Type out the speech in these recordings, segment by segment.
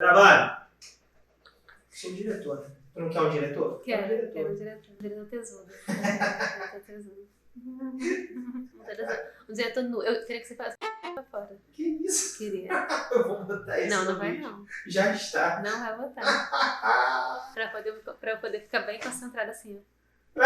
Gravando. Sou diretor. Tu não quer um diretor? Quero um diretor. Diretor tesouro. Um diretor nu. Eu queria que você falasse pra fora. Que isso? Queria. Eu vou botar isso. Não vai não. Já está. Não vai botar. pra eu poder ficar bem concentrada assim, ó.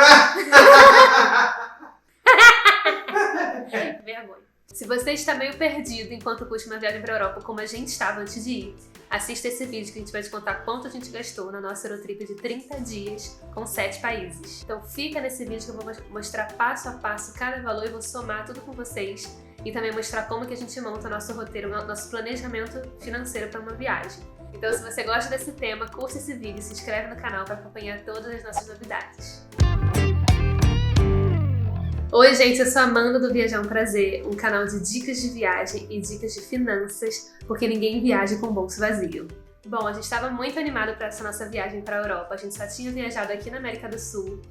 Vergonha. Se você está meio perdido enquanto curte uma viagem para a Europa como a gente estava antes de ir, assista esse vídeo que a gente vai te contar quanto a gente gastou na nossa Eurotrip de 30 dias com 7 países. Então fica nesse vídeo que eu vou mostrar passo a passo cada valor e vou somar tudo com vocês e também mostrar como que a gente monta nosso roteiro, nosso planejamento financeiro para uma viagem. Então se você gosta desse tema, curte esse vídeo e se inscreve no canal para acompanhar todas as nossas novidades. Oi gente, eu sou a Amanda do Viajar um Prazer, um canal de dicas de viagem e dicas de finanças, porque ninguém viaja com o bolso vazio. Bom, a gente estava muito animado para essa nossa viagem para a Europa, a gente só tinha viajado aqui na América do Sul.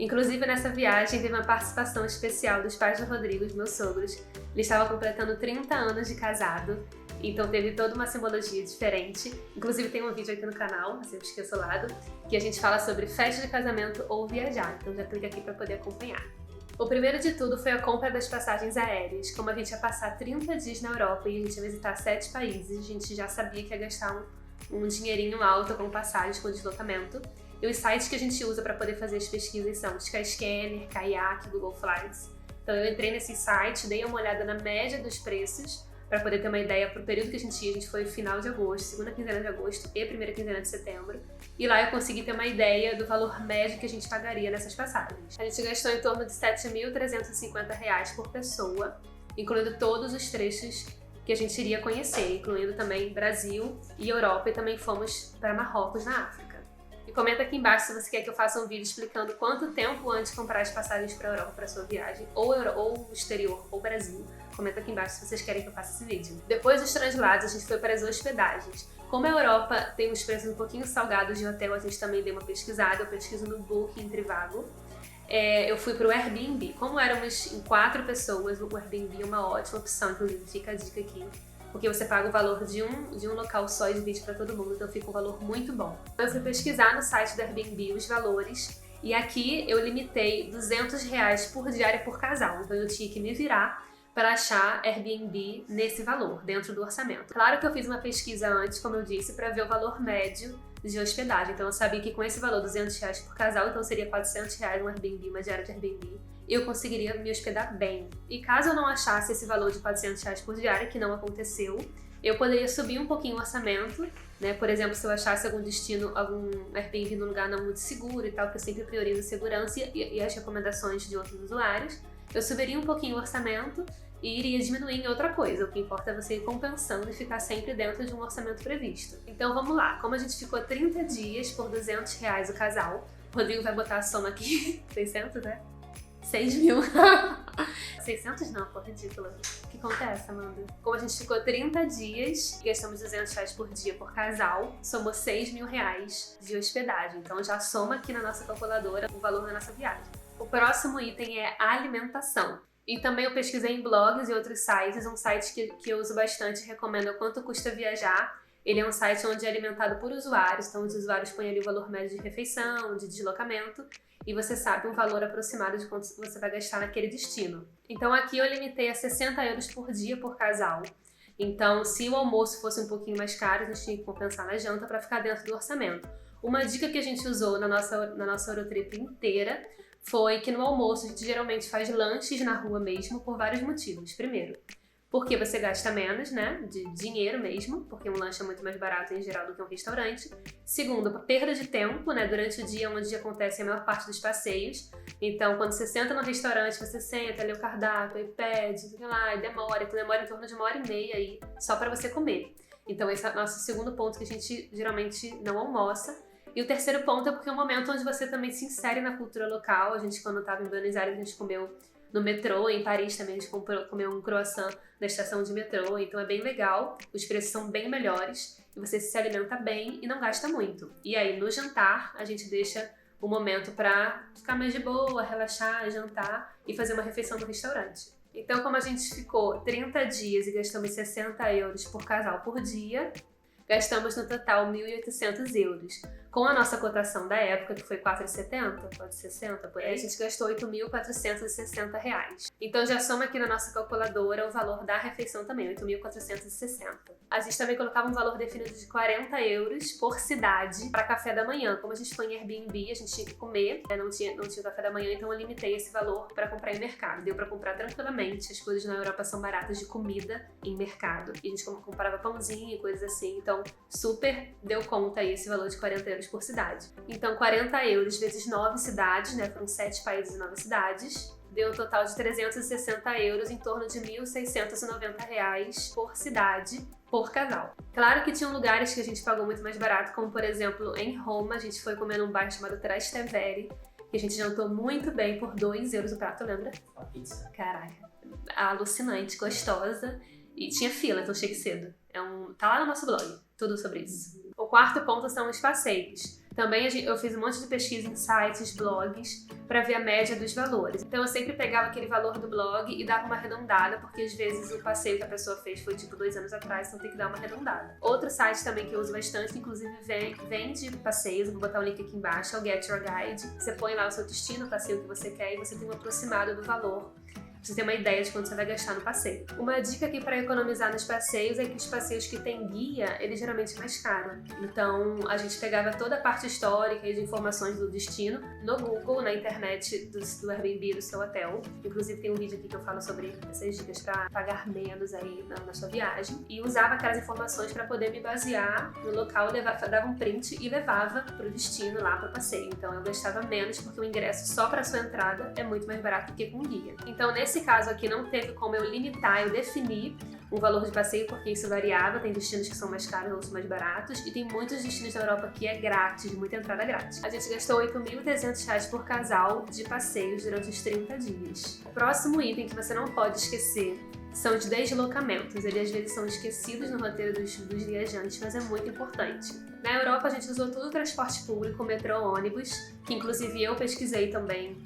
Inclusive nessa viagem teve uma participação especial dos pais do Rodrigo, os meus sogros. Eles estavam completando 30 anos de casado, então teve toda uma simbologia diferente. Inclusive tem um vídeo aqui no canal, assim, esqueça o lado, que a gente fala sobre festa de casamento ou viajar, então já clica aqui para poder acompanhar. O primeiro de tudo foi a compra das passagens aéreas. Como a gente ia passar 30 dias na Europa e a gente ia visitar 7 países, a gente já sabia que ia gastar um dinheirinho alto com passagens, com deslocamento. E os sites que a gente usa para poder fazer as pesquisas são Skyscanner, Kayak, Google Flights. Então eu entrei nesse site, dei uma olhada na média dos preços para poder ter uma ideia para o período que a gente ia. A gente foi final de agosto, segunda quinzena de agosto e primeira quinzena de setembro. E lá eu consegui ter uma ideia do valor médio que a gente pagaria nessas passagens. A gente gastou em torno de R$ 7.350 por pessoa, incluindo todos os trechos que a gente iria conhecer, incluindo também Brasil e Europa, e também fomos para Marrocos, na África. E comenta aqui embaixo se você quer que eu faça um vídeo explicando quanto tempo antes de comprar as passagens para a Europa para sua viagem, ou exterior, ou Brasil. Comenta aqui embaixo se vocês querem que eu faça esse vídeo. Depois dos translados, a gente foi para as hospedagens. Como a Europa tem uns preços um pouquinho salgados de hotel, a gente também deu uma pesquisada. Eu pesquiso no Booking, Trivago. Eu fui para o Airbnb. Como éramos em 4 pessoas, o Airbnb é uma ótima opção, inclusive fica a dica aqui. Porque você paga o valor de um local só e divide para todo mundo, então fica um valor muito bom. Eu fui pesquisar no site do Airbnb os valores e aqui eu limitei R$200 por diária por casal, então eu tinha que me virar para achar Airbnb nesse valor, dentro do orçamento. Claro que eu fiz uma pesquisa antes, como eu disse, para ver o valor médio de hospedagem, então eu sabia que com esse valor R$200 por casal, então seria R$400 um Airbnb, uma diária de Airbnb, eu conseguiria me hospedar bem. E caso eu não achasse esse valor de R$400 por diária, que não aconteceu, eu poderia subir um pouquinho o orçamento, né? Por exemplo, se eu achasse algum destino, algum Airbnb num lugar não muito seguro e tal, que eu sempre priorizo segurança e as recomendações de outros usuários, eu subiria um pouquinho o orçamento e iria diminuir em outra coisa. O que importa é você ir compensando e ficar sempre dentro de um orçamento previsto. Então vamos lá, como a gente ficou 30 dias por R$200 o casal, o Rodrigo vai botar a soma aqui, 600, né? 6 mil. 600 não, pô, ridícula. O que acontece, Amanda? Como a gente ficou 30 dias e gastamos R$200 por dia por casal, somou R$6 mil de hospedagem. Então já soma aqui na nossa calculadora o valor da nossa viagem. O próximo item é a alimentação. E também eu pesquisei em blogs e outros sites, um site que eu uso bastante e recomendo é o Quanto Custa Viajar. Ele é um site onde é alimentado por usuários, então os usuários põem ali o valor médio de refeição, de deslocamento, e você sabe um valor aproximado de quanto você vai gastar naquele destino. Então aqui eu limitei a €60 por dia por casal. Então se o almoço fosse um pouquinho mais caro, a gente tinha que compensar na janta para ficar dentro do orçamento. Uma dica que a gente usou na nossa Eurotrip inteira foi que no almoço a gente geralmente faz lanches na rua mesmo por vários motivos. Primeiro, porque você gasta menos, né, de dinheiro mesmo, porque um lanche é muito mais barato em geral do que um restaurante. Segundo, perda de tempo, né, durante o dia onde acontece a maior parte dos passeios. Então, quando você senta no restaurante, você senta, lê o cardápio, e pede, sei lá, e demora em torno de 1h30 aí, só para você comer. Então, esse é o nosso segundo ponto que a gente geralmente não almoça. E o terceiro ponto é porque é um momento onde você também se insere na cultura local. A gente, quando estava em Buenos Aires, a gente comeu no metrô, em Paris também a gente comeu um croissant na estação de metrô, então é bem legal, os preços são bem melhores e você se alimenta bem e não gasta muito. E aí no jantar a gente deixa o momento para ficar mais de boa, relaxar, jantar e fazer uma refeição no restaurante. Então como a gente ficou 30 dias e gastamos €60 por casal por dia, gastamos no total 1.800 euros. Com a nossa cotação da época, que foi 4,70, pode 60, por aí, a gente gastou 8.460 reais. Então já soma aqui na nossa calculadora o valor da refeição também, 8.460. A gente também colocava um valor definido de 40 euros por cidade para café da manhã. Como a gente foi em Airbnb, a gente tinha que comer, né? não tinha café da manhã, então eu limitei esse valor para comprar em mercado. Deu para comprar tranquilamente, as coisas na Europa são baratas de comida em mercado. E a gente comprava pãozinho e coisas assim, então super deu conta aí esse valor de 40 euros por cidade. Então 40 euros vezes 9 cidades, né? Foram 7 países e 9 cidades. Deu um total de 360 euros, em torno de 1.690 reais por cidade, por casal. Claro que tinham lugares que a gente pagou muito mais barato, como por exemplo em Roma, a gente foi comer num bairro chamado Trastevere, que a gente jantou muito bem por 2 euros o prato, lembra? Uma pizza. Caraca, alucinante, gostosa, e tinha fila, então cheguei cedo. Tá lá no nosso blog, tudo sobre isso. O quarto ponto são os passeios. Também eu fiz um monte de pesquisa em sites, blogs, para ver a média dos valores. Então eu sempre pegava aquele valor do blog e dava uma arredondada, porque às vezes o passeio que a pessoa fez foi tipo 2 anos atrás, então tem que dar uma arredondada. Outro site também que eu uso bastante, inclusive vende passeios, vou botar o link aqui embaixo, é o Get Your Guide. Você põe lá o seu destino, o passeio que você quer, e você tem um aproximado do valor. Você tem uma ideia de quanto você vai gastar no passeio. Uma dica aqui para economizar nos passeios é que os passeios que tem guia, ele geralmente é mais caro. Então, a gente pegava toda a parte histórica e de informações do destino no Google, na internet do Airbnb do seu hotel. Inclusive, tem um vídeo aqui que eu falo sobre essas dicas para pagar menos aí na sua viagem. E usava aquelas informações para poder me basear no local, dava um print e levava para o destino, lá para o passeio. Então, eu gastava menos, porque o ingresso só para sua entrada é muito mais barato do que com guia. Então, nesse caso aqui não teve como eu limitar, eu definir um valor de passeio, porque isso variava, tem destinos que são mais caros, outros mais baratos, e tem muitos destinos na Europa que é grátis, muita entrada grátis. A gente gastou 8.300 reais por casal de passeios durante os 30 dias. O próximo item que você não pode esquecer são os deslocamentos. Eles às vezes são esquecidos no roteiro dos viajantes, mas é muito importante. Na Europa a gente usou tudo o transporte público, metrô, ônibus, que inclusive eu pesquisei também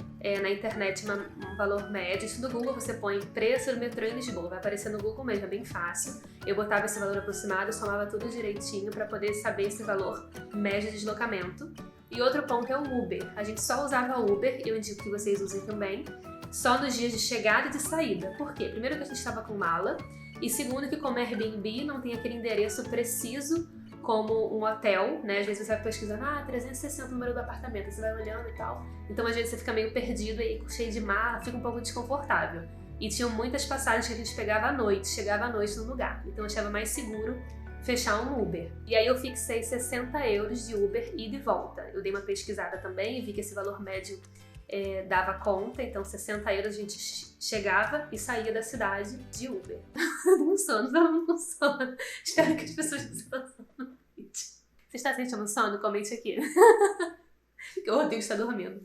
na internet um valor médio. Isso no Google você põe preço do metrô em Lisboa, vai aparecer no Google mesmo, é bem fácil. Eu botava esse valor aproximado, somava tudo direitinho para poder saber esse valor médio de deslocamento. E outro ponto é o Uber. A gente só usava Uber, eu indico que vocês usem também, só nos dias de chegada e de saída. Por quê? Primeiro que a gente estava com mala, e segundo que como Airbnb não tem aquele endereço preciso como um hotel, né? Às vezes você vai pesquisando, 360 o número do apartamento, você vai olhando e tal. Então às vezes você fica meio perdido aí, cheio de mala, fica um pouco desconfortável. E tinham muitas passagens que a gente pegava à noite, chegava à noite no lugar. Então eu achava mais seguro fechar um Uber. E aí eu fixei 60 euros de Uber ida e volta. Eu dei uma pesquisada também e vi que esse valor médio dava conta, então 60 euros a gente chegava e saía da cidade de Uber. Com sono, todo mundo com sono. Espero que as pessoas não estão sono. Você está sentindo sono? Comente aqui. O Rodrigo está dormindo.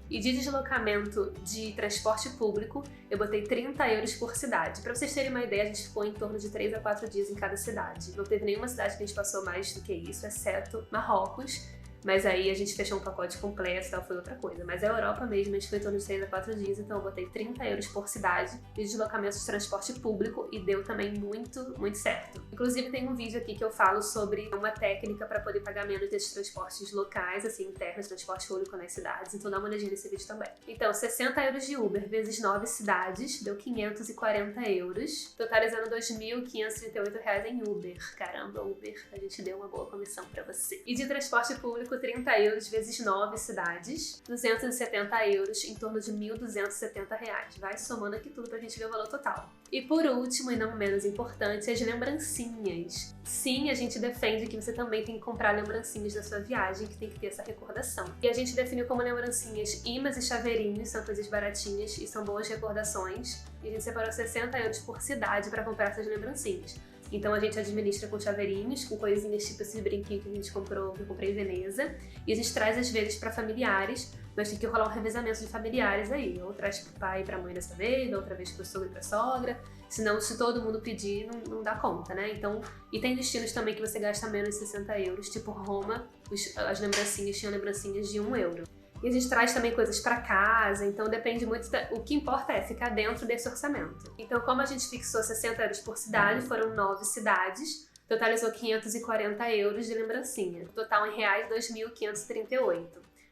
E de deslocamento de transporte público, eu botei 30 euros por cidade. Pra vocês terem uma ideia, a gente ficou em torno de 3 a 4 dias em cada cidade. Não teve nenhuma cidade que a gente passou mais do que isso, exceto Marrocos. Mas aí a gente fechou um pacote completo e tal, foi outra coisa. Mas a Europa mesmo, a gente foi em torno de 3 a 4 dias, então eu botei 30 euros por cidade de deslocamento de transporte público e deu também muito, muito certo. Inclusive tem um vídeo aqui que eu falo sobre uma técnica para poder pagar menos desses transportes locais, assim, internos, transporte público nas cidades, então dá uma olhadinha nesse vídeo também. Então, 60 euros de Uber vezes 9 cidades, deu 540 euros, totalizando 2.538 reais em Uber. Caramba, Uber, a gente deu uma boa comissão pra você. E de transporte público, 30 euros vezes 9 cidades, 270 euros, em torno de 1.270 reais. Vai somando aqui tudo pra gente ver o valor total. E por último, e não menos importante, as lembrancinhas. Sim, a gente defende que você também tem que comprar lembrancinhas da sua viagem, que tem que ter essa recordação. E a gente definiu como lembrancinhas imãs e chaveirinhos, são coisas baratinhas e são boas recordações. E a gente separou 60 euros por cidade para comprar essas lembrancinhas. Então a gente administra com chaveirinhos, com coisinhas tipo esse brinquinho que a gente comprou, que eu comprei em Veneza. E a gente traz às vezes para familiares, mas tem que rolar um revezamento de familiares aí. Ou traz pro pai e pra mãe dessa vez, outra vez pro sogro e pra sogra. Senão, se todo mundo pedir, não dá conta, né? Então, e tem destinos também que você gasta menos de 60 euros, tipo Roma, as lembrancinhas tinham lembrancinhas de 1 euro. E a gente traz também coisas para casa, então depende muito, o que importa é ficar dentro desse orçamento. Então, como a gente fixou 60 euros por cidade, foram 9 cidades, totalizou 540 euros de lembrancinha. Total em reais, 2.538.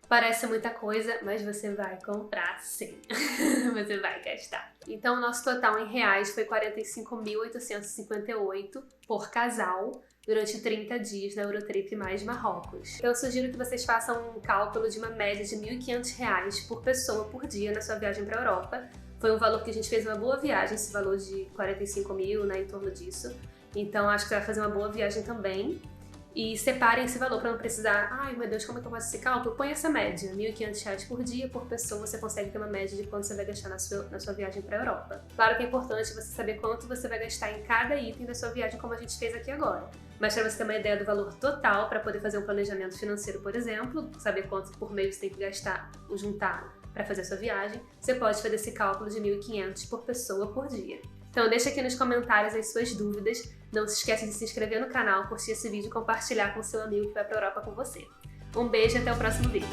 Parece muita coisa, mas você vai comprar sim. Você vai gastar. Então o nosso total em reais foi 45.858 por casal durante 30 dias na Eurotrip mais Marrocos. Eu sugiro que vocês façam um cálculo de uma média de R$1.500 por pessoa por dia na sua viagem para a Europa. Foi um valor que a gente fez uma boa viagem, esse valor de 45 mil, né, em torno disso. Então acho que vai fazer uma boa viagem também. E separem esse valor para não precisar, ai meu Deus, como é que eu faço esse cálculo? Põe essa média, R$1.500 por dia, por pessoa, você consegue ter uma média de quanto você vai gastar na sua viagem para a Europa. Claro que é importante você saber quanto você vai gastar em cada item da sua viagem, como a gente fez aqui agora. Mas para você ter uma ideia do valor total, para poder fazer um planejamento financeiro, por exemplo, saber quanto por mês você tem que gastar ou juntar para fazer a sua viagem, você pode fazer esse cálculo de R$1.500 por pessoa por dia. Então deixa aqui nos comentários as suas dúvidas. Não se esqueça de se inscrever no canal, curtir esse vídeo e compartilhar com seu amigo que vai para a Europa com você. Um beijo e até o próximo vídeo.